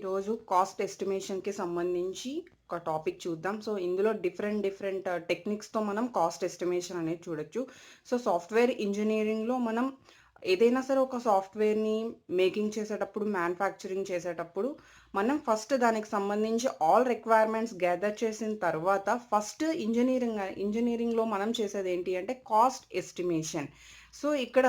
ఈరోజు కాస్ట్ ఎస్టిమేషన్‌కి సంబంధించి ఒక టాపిక్ చూద్దాం. సో, ఇందులో డిఫరెంట్ టెక్నిక్స్‌తో మనం కాస్ట్ ఎస్టిమేషన్ అనేది చూడొచ్చు. సో, సాఫ్ట్‌వేర్ ఇంజినీరింగ్‌లో మనం ఏదైనా సరే ఒక సాఫ్ట్‌వేర్‌ని మేకింగ్ చేసేటప్పుడు, మ్యానుఫ్యాక్చరింగ్ చేసేటప్పుడు మనం ఫస్ట్ దానికి సంబంధించి ఆల్ రిక్వైర్మెంట్స్ గ్యాదర్ చేసిన తర్వాత ఫస్ట్ ఇంజినీరింగ్‌లో మనం చేసేదేంటి అంటే కాస్ట్ ఎస్టిమేషన్. సో, ఇక్కడ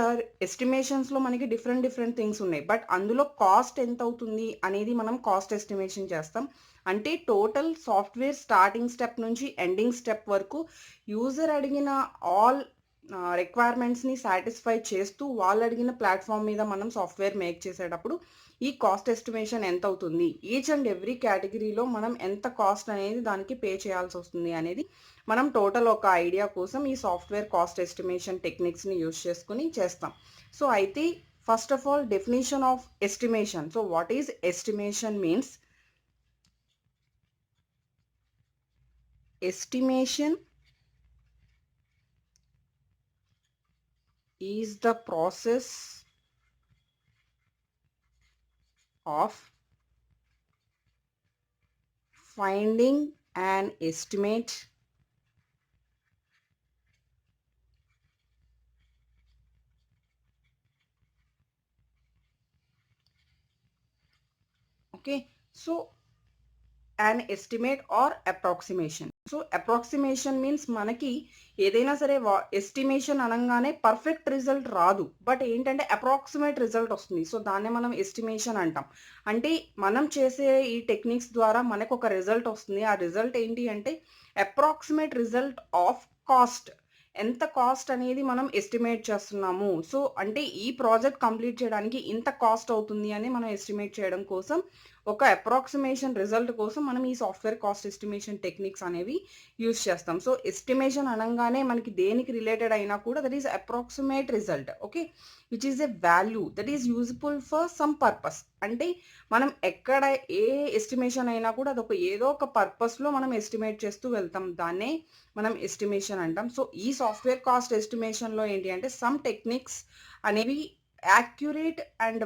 ఎస్టిమేషన్స్‌లో మనకి డిఫరెంట్ థింగ్స్ ఉన్నాయి. బట్ అందులో కాస్ట్ ఎంతవుతుంది అనేది మనం కాస్ట్ ఎస్టిమేషన్ చేస్తాం. అంటే టోటల్ సాఫ్ట్‌వేర్ స్టార్టింగ్ స్టెప్ నుంచి ఎండింగ్ స్టెప్ వరకు యూజర్ అడిగిన ఆల్ రిక్వైర్మెంట్స్‌ని సాటిస్ఫై చేస్తూ వాళ్ళడిగిన ప్లాట్‌ఫార్మ్ మీద మనం సాఫ్ట్‌వేర్ మేక్ చేసేటప్పుడు ఈ కాస్ట్ ఎస్టిమేషన్ ఎంతవుతుంది? ఈచ్ అండ్ ఎవ్రీ కేటగిరీలో మనం ఎంత కాస్ట్ అనేది దానికి పే చేయాల్సొస్తుంది అనేది మనం టోటల్ ఒక ఐడియా కోసం ఈ సాఫ్ట్‌వేర్ కాస్ట్ ఎస్టిమేషన్ టెక్నిక్స్‌ని యూజ్ చేసుకొని చేస్తాం. సో, అయితే first of all definition of estimation. So, what is estimation means? Estimation is the process of finding an estimate okay. So an estimate or approximation. So, approximation means మనకి ఏదైనా సరే estimation అనంగానే perfect result రాదు. But ఏంటంటే approximate result వస్తుంది. So, దాన్నే మనం estimation అంటాం. అంటే మనం చేసే ఈ టెక్నిక్స్ ద్వారా మనకొక రిజల్ట్ వస్తుంది. ఆ రిజల్ట్ ఏంటి అంటే అప్రాక్సిమేట్ రిజల్ట్ ఆఫ్ కాస్ట్. ఎంత కాస్ట్ అనేది మనం ఎస్టిమేట్ చేస్తున్నాము. సో, అంటే ఈ ప్రాజెక్ట్ కంప్లీట్ చేయడానికి ఇంత కాస్ట్ అవుతుంది అని మనం ఎస్టిమేట్ చేయడం కోసం ఒక అప్రాక్సిమేషన్ రిజల్ట్ కోసం మనం ఈ సాఫ్ట్‌వేర్ కాస్ట్ ఎస్టిమేషన్ టెక్నిక్స్ అనేవి యూజ్ చేస్తాం. సో, ఎస్టిమేషన్ అనంగానే మనకి దేనికి రిలేటెడ్ అయినా కూడా that is approximate result. Okay. Which is a value that is useful for some purpose. అంటే మనం ఎక్కడ ఏ ఎస్టిమేషన్ అయినా కూడా అదొక ఏదో ఒక పర్పస్‌లో మనం ఎస్టిమేట్ చేస్తూ వెళ్తాం. దాన్నే మనం ఎస్టిమేషన్ అంటాం. సో, ఈ సాఫ్ట్‌వేర్ కాస్ట్ ఎస్టిమేషన్‌లో ఏంటి అంటే సమ్ టెక్నిక్స్ అనేవి యాక్యురేట్ అండ్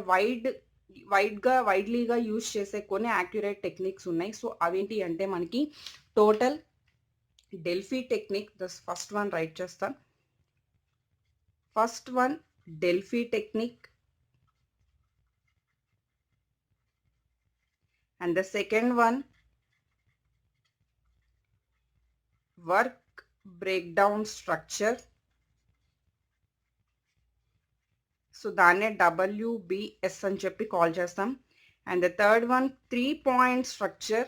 వైడ్లీగా యూజ్ చేసే కొన్ని యాక్యురేట్ టెక్నిక్స్ ఉన్నాయి. సో, అవేంటి అంటే మనకి total Delphi technique first one write చేస్తాను. First one Delphi technique and the second one work breakdown structure. So, దాన్నే WBS అని చెప్పి కాల్ చేస్తాం. And the third one 3 point structure.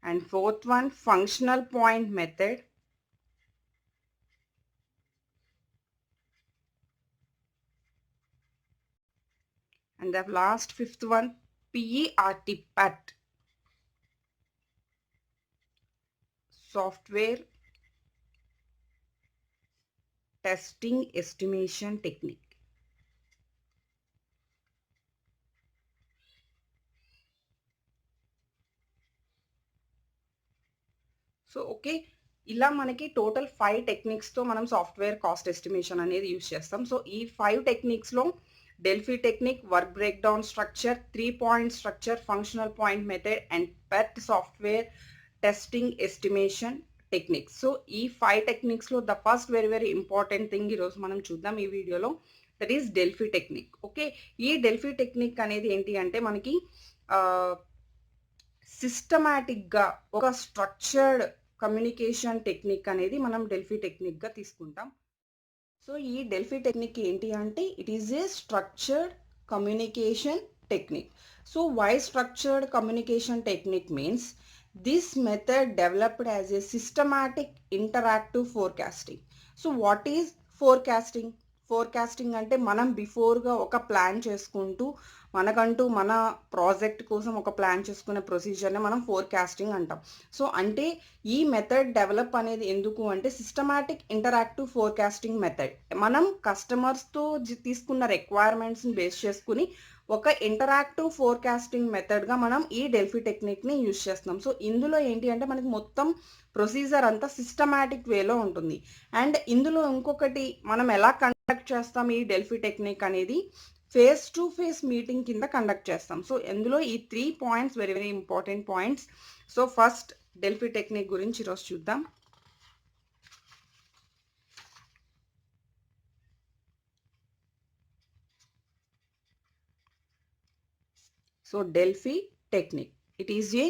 And fourth one functional point method. And the last fifth one PERT, software testing estimation technique. So, okay. ఇలా మనకి total 5 టెక్నిక్స్‌తో మనం software cost estimation అనేది use చేస్తాం. So, ఈ 5 టెక్నిక్స్‌లో Delphi technique, work breakdown structure, 3 point structure, functional point method and PERT software testing estimation techniques. So, ఈ 5 టెక్నిక్స్‌లో the first very important thing ఈరోజు మనం చూద్దాం ఈ వీడియోలో. That is Delphi technique. Okay. ఈ డెల్ఫీ టెక్నిక్ అనేది ఏంటి అంటే మనకి సిస్టమాటిక్‌గా ఒక స్ట్రక్చర్డ్ కమ్యూనికేషన్ టెక్నిక్ అనేది మనం డెల్ఫీ టెక్నిక్‌గా తీసుకుంటాం. సో, ఈ డెల్ఫీ టెక్నిక్ ఏంటి అంటే it is a structured communication technique. So, why structured communication technique means this method developed as a systematic interactive forecasting. So, what is forecasting? Forecasting అంటే మనం బిఫోర్‌గా ఒక plan చేసుకుంటూ మనకంటూ మన ప్రాజెక్ట్ కోసం ఒక ప్లాన్ చేసుకునే ప్రొసీజర్‌ని మనం ఫోర్కాస్టింగ్ అంటాం. సో, అంటే ఈ మెథడ్ డెవలప్ అనేది ఎందుకు అంటే సిస్టమాటిక్ ఇంటరాక్టివ్ ఫోర్కాస్టింగ్ మెథడ్. మనం కస్టమర్స్‌తో తీసుకున్న రిక్వైర్మెంట్స్‌ని బేస్ చేసుకొని ఒక ఇంటరాక్టివ్ ఫోర్కాస్టింగ్ మెథడ్గా మనం ఈ డెల్ఫీ టెక్నిక్ని యూజ్ చేస్తున్నాం. సో ఇందులో ఏంటి అంటే మనకి మొత్తం ప్రొసీజర్ అంతా సిస్టమాటిక్ వేలో ఉంటుంది. అండ్ ఇందులో ఇంకొకటి మనం ఎలా కండక్ట్ చేస్తాం ఈ డెల్ఫీ టెక్నిక్ అనేది ఫేస్ టు ఫేస్ మీటింగ్ కింద కండక్ట్ చేస్తాం. సో ఇందులో ఈ 3 points very very important points. So first Delphi technique గురించి ఈరోజు చూద్దాం. So Delphi technique. It is a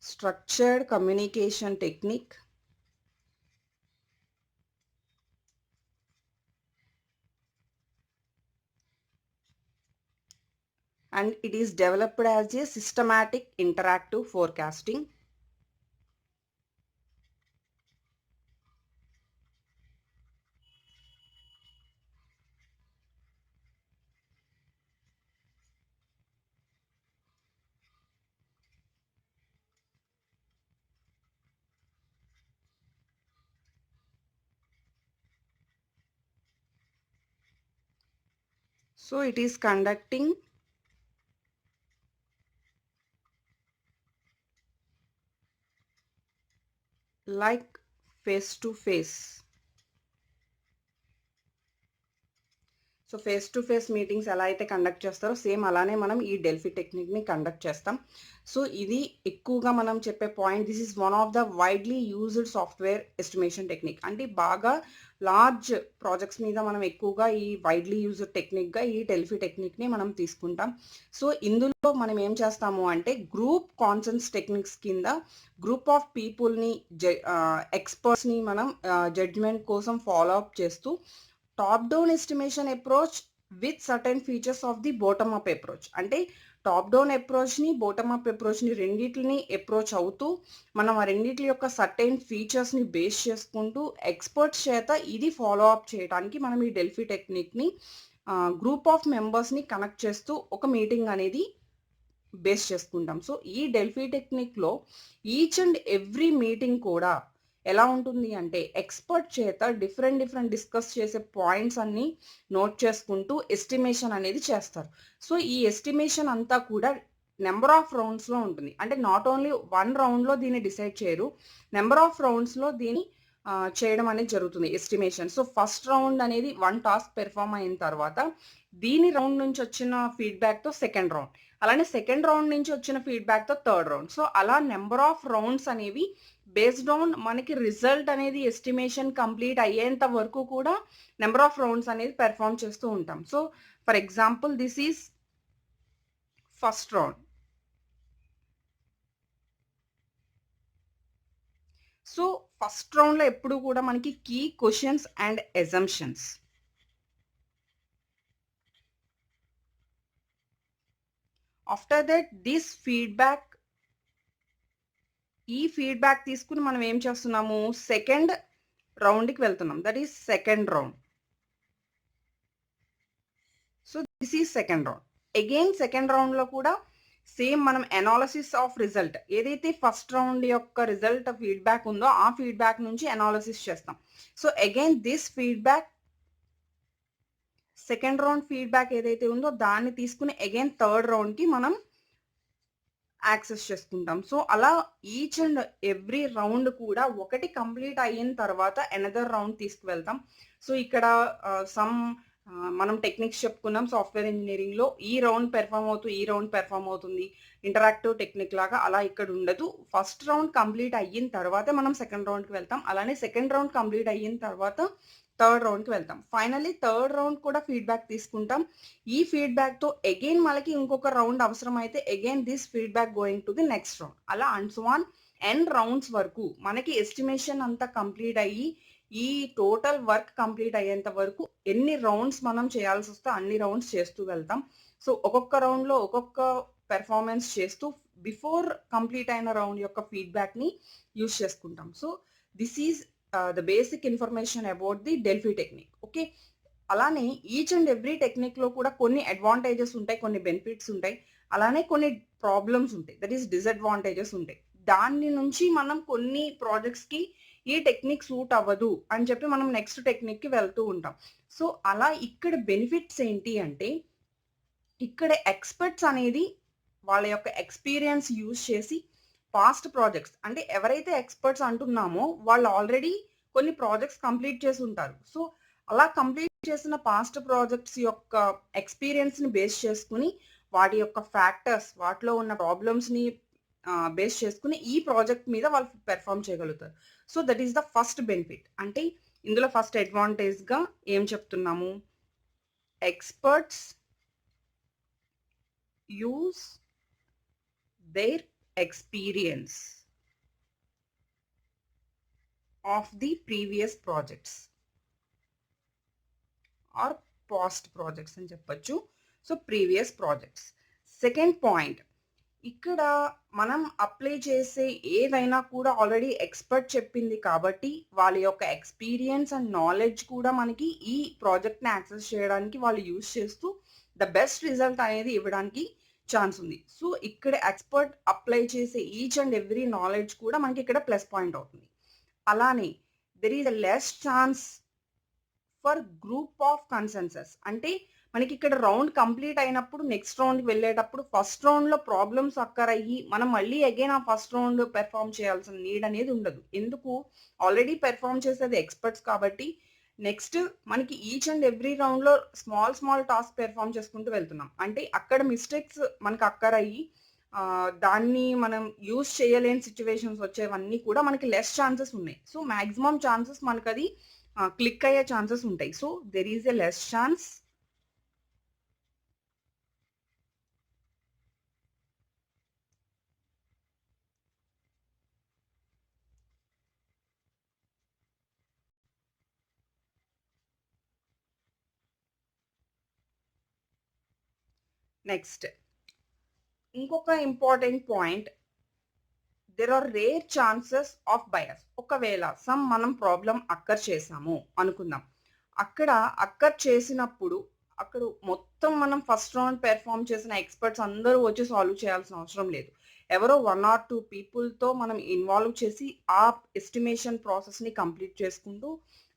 structured communication technique and it is developed as a systematic interactive forecasting. So it is conducting like face to face. So face to face meetings ఎలా అయితే conduct చేస్తారో same అలానే మనం ఈ Delphi టెక్నిక్ని conduct చేస్తాం. So ఇది ఎక్కువగా మనం చెప్పే point. This is one of the widely used software estimation technique. అంటే బాగా లార్జ్ ప్రాజెక్ట్స్ మీద మనం ఎక్కువగా ఈ వైడ్లీ యూజ్డ్ టెక్నిక్గా ఈ డెల్ఫీ టెక్నిక్ని మనం తీసుకుంటాం. సో ఇందులో మనం ఏం చేస్తాము అంటే గ్రూప్ కాన్సెన్స్ టెక్నిక్స్ కింద గ్రూప్ ఆఫ్ పీపుల్ని ఎక్స్పర్ట్స్ని మనం జడ్జ్మెంట్ కోసం ఫాలో అప్ చేస్తూ top down estimation approach with certain features of the bottom up approach. అంటే టాప్ డౌన్ అప్రోచ్ని బాటమ్ అప్ అప్రోచ్ని రెండింటిని అప్రోచ్ అవుతూ మనం ఆ రెండింటి యొక్క సర్టెన్ ఫీచర్స్ని బేస్ చేసుకుంటూ ఎక్స్పర్ట్స్ చేత ఇది ఫాలో అప్ చేయడానికి మనం ఈ డెల్ఫీ టెక్నిక్ని గ్రూప్ ఆఫ్ మెంబర్స్ని కనెక్ట్ చేస్తూ ఒక మీటింగ్ అనేది బేస్ చేసుకుంటాం. సో ఈ డెల్ఫీ టెక్నిక్లో ఈచ్ అండ్ ఎవ్రీ మీటింగ్ కూడా ఎలా ఉంటుంది అంటే ఎక్స్పర్ట్ చేత డిఫరెంట్ డిస్కస్ చేసే పాయింట్స్ అన్ని నోట్ చేసుకుంటూ ఎస్టిమేషన్ అనేది చేస్తారు. సో ఈ ఎస్టిమేషన్ అంతా కూడా నెంబర్ ఆఫ్ రౌండ్స్లో ఉంటుంది. అంటే నాట్ ఓన్లీ 1 రౌండ్లో దీన్ని డిసైడ్ చేయరు, నెంబర్ ఆఫ్ రౌండ్స్లో దీన్ని చేయడం అనేది జరుగుతుంది ఎస్టిమేషన్. సో ఫస్ట్ రౌండ్ అనేది 1 టాస్క్ పెర్ఫామ్ అయిన తర్వాత దీని రౌండ్ నుంచి వచ్చిన ఫీడ్బ్యాక్తో సెకండ్ రౌండ్, అలానే సెకండ్ రౌండ్ నుంచి వచ్చిన ఫీడ్బ్యాక్తో థర్డ్ రౌండ్. సో అలా నెంబర్ ఆఫ్ రౌండ్స్ అనేవి బేస్డ్ ఆన్ మనకి రిజల్ట్ అనేది ఎస్టిమేషన్ కంప్లీట్ అయ్యేంత వరకు కూడా నెంబర్ ఆఫ్ రౌండ్స్ అనేది పెర్ఫామ్ చేస్తూ ఉంటాం. So for example this is first round. So first రౌండ్లో ఎప్పుడు కూడా మనకి key questions and assumptions. After that this feedback, ఈ ఫీడ్బ్యాక్ తీసుకుని మనం ఏం చేస్తున్నాము, సెకండ్ రౌండ్కి వెళ్తున్నాం. That is second round. So this is second round. Again second రౌండ్లో కూడా సేమ్ మనం అనాలిసిస్ ఆఫ్ రిజల్ట్, ఏదైతే ఫస్ట్ రౌండ్ యొక్క రిజల్ట్ ఫీడ్బ్యాక్ ఉందో ఆ ఫీడ్బ్యాక్ నుంచి అనాలిసిస్ చేస్తాం. So again this feedback, second round feedback ఏదైతే ఉందో దాన్ని తీసుకుని అగైన్ థర్డ్ రౌండ్కి మనం యాక్సెస్ చేసుకుంటాం. సో అలా ఈచ్ అండ్ ఎవ్రీ రౌండ్ కూడా ఒకటి కంప్లీట్ అయిన తర్వాత అనదర్ రౌండ్ తీసుకువెళ్తాం. సో ఇక్కడ మనం టెక్నిక్స్ చెప్పుకున్నాం సాఫ్ట్వేర్ ఇంజనీరింగ్లో. ఈ రౌండ్ పెర్ఫామ్ అవుతూ ఈ రౌండ్ పెర్ఫామ్ అవుతుంది, ఇంటరాక్టివ్ టెక్నిక్ లాగా. అలా ఇక్కడ ఉండదు. ఫస్ట్ రౌండ్ కంప్లీట్ అయిన తర్వాతే మనం సెకండ్ రౌండ్కి వెళ్తాం, అలానే సెకండ్ రౌండ్ కంప్లీట్ అయిన తర్వాత థర్డ్ రౌండ్కి వెళ్తాం. ఫైనల్లీ థర్డ్ రౌండ్ కూడా ఫీడ్బ్యాక్ తీసుకుంటాం. ఈ ఫీడ్బ్యాక్తో అగైన్ మనకి ఇంకొక రౌండ్ అవసరం అయితే again this feedback going to the next round. అలా and so on n rounds వరకు మనకి ఎస్టిమేషన్ అంతా కంప్లీట్ అయ్యి ఈ టోటల్ వర్క్ కంప్లీట్ అయ్యేంత వరకు ఎన్ని రౌండ్స్ మనం చేయాల్సి వస్తే అన్ని రౌండ్స్ చేస్తూ వెళ్తాం. సో ఒక్కొక్క రౌండ్లో ఒక్కొక్క పెర్ఫార్మెన్స్ చేస్తూ బిఫోర్ కంప్లీట్ అయిన రౌండ్ యొక్క ఫీడ్బ్యాక్ని యూజ్ చేసుకుంటాం. So this is the basic information about the Delphi technique. Okay, అలానే ఈచ్ అండ్ ఎవ్రీ టెక్నిక్లో కూడా కొన్ని అడ్వాంటేజెస్ ఉంటాయి, కొన్ని బెనిఫిట్స్ ఉంటాయి, అలానే కొన్ని ప్రాబ్లమ్స్ ఉంటాయి, దట్ ఈస్ డిసడ్వాంటేజెస్ ఉంటాయి. దాని నుంచి మనం కొన్ని ప్రాజెక్ట్స్కి ఈ టెక్నిక్ సూట్ అవ్వదు అని చెప్పి మనం నెక్స్ట్ టెక్నిక్‌కి వెళ్తూ ఉంటాం. సో, అలా ఇక్కడ బెనిఫిట్స్ ఏంటి అంటే, ఇక్కడ ఎక్స్‌పర్ట్స్ అనేది వాళ్ళ యొక్క ఎక్స్‌పీరియన్స్ యూజ్ చేసి పాస్ట్ ప్రాజెక్ట్స్ అంటే ఎవరైతే ఎక్స్‌పర్ట్స్ అంటున్నామో వాళ్ళు ఆల్రెడీ కొన్ని ప్రాజెక్ట్స్ కంప్లీట్ చేసుంటారు. సో, అలా కంప్లీట్ చేసిన పాస్ట్ ప్రాజెక్ట్స్ యొక్క ఎక్స్‌పీరియన్స్‌ని బేస్ చేసుకొని వాటి యొక్క ఫ్యాక్టర్స్ వాటిలో ఉన్న ప్రాబ్లమ్స్‌ని బేస్ చేసుకొని ఈ ప్రాజెక్ట్ మీద వాళ్ళు పెర్ఫార్మ్ చేయగలుగుతారు. So, that is the first benefit. అంటే ఇందులో ఫస్ట్ అడ్వాంటేజ్‌గా ఏం చెప్తున్నాము? Experts use their experience of the previous projects or past projects అని చెప్పొచ్చు. So, previous projects. Second point, ఇక్కడ మనం అప్లై చేసే ఏదైనా కూడా ఆల్రెడీ ఎక్స్‌పర్ట్ చెప్పింది కాబట్టి, వాళ్ళ యొక్క ఎక్స్‌పీరియన్స్ అండ్ నాలెడ్జ్ కూడా మనకి ఈ ప్రాజెక్ట్‌ని యాక్సెస్ చేయడానికి వాళ్ళు యూజ్ చేస్తూ ద బెస్ట్ రిజల్ట్ అనేది ఇవ్వడానికి ఛాన్స్ ఉంది. సో, ఇక్కడ ఎక్స్‌పర్ట్ అప్లై చేసే ఈచ్ అండ్ ఎవ్రీ నాలెడ్జ్ కూడా మనకి ఇక్కడ ప్లస్ పాయింట్ అవుతుంది. అలానే there is a less chance for group of consensus. అంటే మనకి ఇక్కడ రౌండ్ కంప్లీట్ అయినప్పుడు నెక్స్ట్ రౌండ్‌కి వెళ్ళేటప్పుడు ఫస్ట్ రౌండ్‌లో ప్రాబ్లమ్స్ అక్కర్ అయ్యి మనం మళ్ళీ అగైన్ ఆ ఫస్ట్ రౌండ్ పెర్ఫార్మ్ చేయాల్సిన నీడ్ అనేది ఉండదు. ఎందుకు? ఆల్రెడీ పెర్ఫార్మ్ చేసేది ఎక్స్‌పర్ట్స్ కాబట్టి నెక్స్ట్ మనకి ఈచ్ అండ్ ఎవ్రీ రౌండ్‌లో స్మాల్ టాస్క్ పెర్ఫార్మ్ చేసుకుంటూ వెళ్తున్నాం. అంటే అక్కడ మిస్టేక్స్ మనకు అక్కర్ అయ్యి దాన్ని మనం యూజ్ చేయలేని సిట్యుయేషన్స్ వచ్చేవన్నీ కూడా మనకి లెస్ ఛాన్సెస్ ఉన్నాయి. సో, మాక్సిమం ఛాన్సెస్ మనకది క్లిక్ అయ్యే ఛాన్సెస్ ఉంటాయి. So, there is a less chance next ఇంకొక important point, there are rare chances of bias. ఒకవేళ మనం ప్రాబ్లమ్ అక్కర్ చేసాము అనుకుందాం. అక్కడ అక్కర్ చేసినప్పుడు అక్కడ మొత్తం మనం ఫస్ట్ రౌండ్ పెర్ఫార్మ్ చేసిన ఎక్స్‌పర్ట్స్ అందరూ వచ్చి సాల్వ్ చేయాల్సిన అవసరం లేదు. ఎవరో 1 ఆర్ 2 పీపుల్‌తో మనం ఇన్వాల్వ్ చేసి ఆ ఎస్టిమేషన్ ప్రాసెస్‌ని కంప్లీట్ చేసుకుంటూ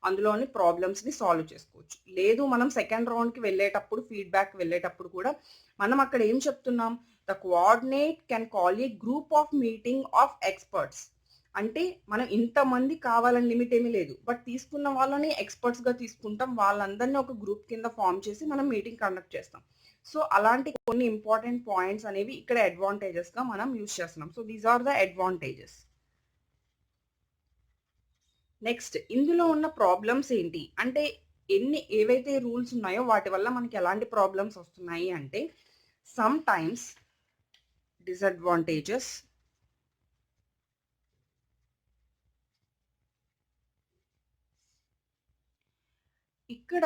అందులోని ప్రాబ్లమ్స్‌ని సాల్వ్ చేసుకోవచ్చు. లేదు మనం సెకండ్ రౌండ్‌కి వెళ్ళేటప్పుడు ఫీడ్‌బ్యాక్ వెళ్ళేటప్పుడు కూడా మనం అక్కడ ఏం చెప్తున్నాం? The coordinate can call A group of meeting of experts. అంటే మనం ఇంతమంది కావాలని లిమిట్ ఏమీ లేదు. బట్ తీసుకున్న వాళ్ళని ఎక్స్‌పర్ట్స్‌గా తీసుకుంటాం. వాళ్ళందరిని ఒక గ్రూప్ కింద ఫార్మ్ చేసి మనం మీటింగ్ కండక్ట్ చేస్తాం. సో, అలాంటి కొన్ని ఇంపార్టెంట్ పాయింట్స్ అనేవి ఇక్కడ అడ్వాంటేజెస్‌గా మనం యూజ్ చేస్తున్నాం. So, these are the advantages. Next ఇందులో ఉన్న ప్రాబ్లమ్స్ ఏంటి? అంటే ఏవైతే రూల్స్ ఉన్నాయో వాటి వల్ల మనకి ఎలాంటి ప్రాబ్లమ్స్ వస్తున్నాయి అంటే, సమ్ టైమ్స్ డిసడ్వాంటేజెస్ ఇక్కడ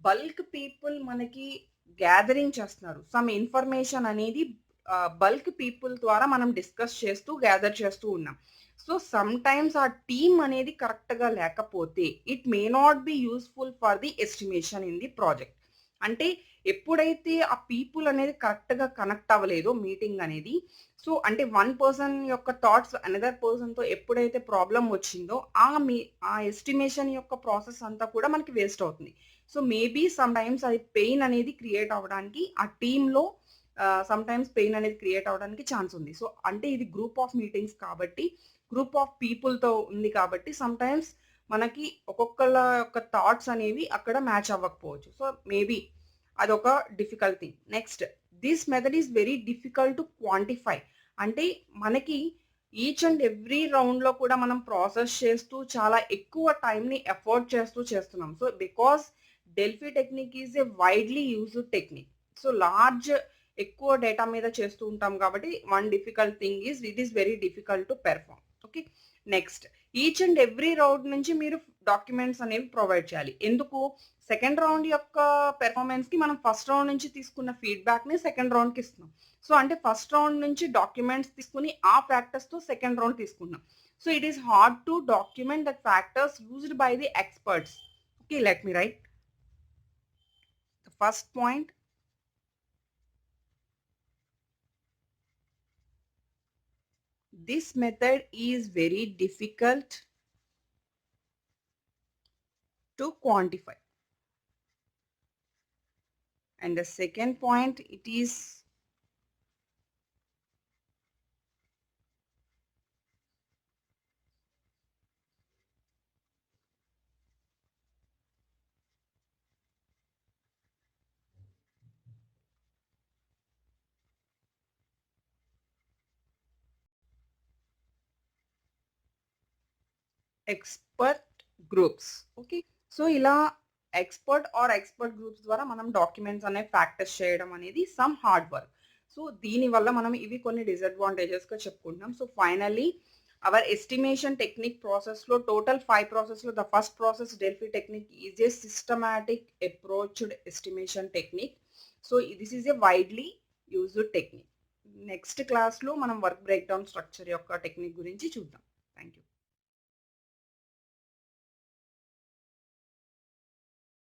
బల్క్ పీపుల్ మనకి గ్యాదరింగ్ చేస్తున్నారు. సమ్ ఇన్ఫర్మేషన్ అనేది బల్క్ పీపుల్ ద్వారా మనం డిస్కస్ చేస్తూ గ్యాదర్ చేస్తూ ఉన్నాం. సో, సమ్ టైమ్స్ ఆ టీమ్ అనేది కరెక్ట్‌గా లేకపోతే it may not be useful for the estimation in the project. అంటే ఎప్పుడైతే ఆ పీపుల్ అనేది కరెక్ట్‌గా కనెక్ట్ అవ్వలేదో మీటింగ్ అనేది, సో, అంటే వన్ పర్సన్ యొక్క థాట్స్ అనదర్ పర్సన్‌తో ఎప్పుడైతే ప్రాబ్లమ్ వచ్చిందో ఆ ఎస్టిమేషన్ యొక్క ప్రాసెస్ అంతా కూడా మనకి వేస్ట్ అవుతుంది. సో, మేబీ సమ్ టైమ్స్ అది పెయిన్ అనేది క్రియేట్ అవ్వడానికి ఆ టీమ్‌లో సమ్ టైమ్స్ పెయిన్ అనేది క్రియేట్ అవ్వడానికి ఛాన్స్ ఉంది. సో, అంటే ఇది గ్రూప్ ఆఫ్ మీటింగ్స్ కాబట్టి, గ్రూప్ ఆఫ్ పీపుల్‌తో ఉంది కాబట్టి సమ్ టైమ్స్ మనకి ఒక్కొక్కళ్ళ యొక్క థాట్స్ అనేవి అక్కడ మ్యాచ్ అవ్వకపోవచ్చు. సో, మేబీ అదొక difficult thing. Next this method is very difficult to quantify. అంటే మనకి ఈచ్ అండ్ ఎవ్రీ రౌండ్‌లో కూడా మనం ప్రాసెస్ చేస్తూ చాలా ఎక్కువ టైమ్‌ని ఎఫర్ట్ చేస్తూ చేస్తున్నాం. So, because Delphi technique is a widely used technique. So, ఎక్కువ డేటా మీద చేస్తూ ఉంటాం కాబట్టి one difficult thing is it is very difficult to perform. Okay. Next each and every round నుంచి మీరు డాక్యుమెంట్స్ అనేవి ప్రొవైడ్ చేయాలి. ఎందుకు? సెకండ్ రౌండ్ యొక్క పెర్ఫార్మన్స్‌కి మనం ఫస్ట్ రౌండ్ నుంచి తీసుకున్న ఫీడ్‌బ్యాక్‌ని సెకండ్ రౌండ్‌కి ఇస్తున్నాం. సో, అంటే ఫస్ట్ రౌండ్ నుంచి డాక్యుమెంట్స్ తీసుకొని ఆ ఫ్యాక్టర్స్‌తో సెకండ్ రౌండ్ తీసుకుంటున్నాం. So, it is hard to document that factors used by the experts. Okay. Let me right. The first point, this method is very difficult to quantify. And the second point, it is expert groups. Okay, so ఇలా expert groups ద్వారా మనం documents అనేవి factors చేయడం అనేది some hard work. So దీనివల్ల మనం ఇవి కొన్ని డిసడ్వాంటేజెస్గా చెప్పుకుంటున్నాం. So finally our estimation technique ప్రాసెస్లో టోటల్ 5 ప్రాసెస్లో the first process Delphi technique is a systematic approached estimation technique. So this is a widely used technique. Next క్లాస్లో మనం వర్క్ బ్రేక్డౌన్ స్ట్రక్చర్ యొక్క టెక్నిక్ గురించి చూద్దాం.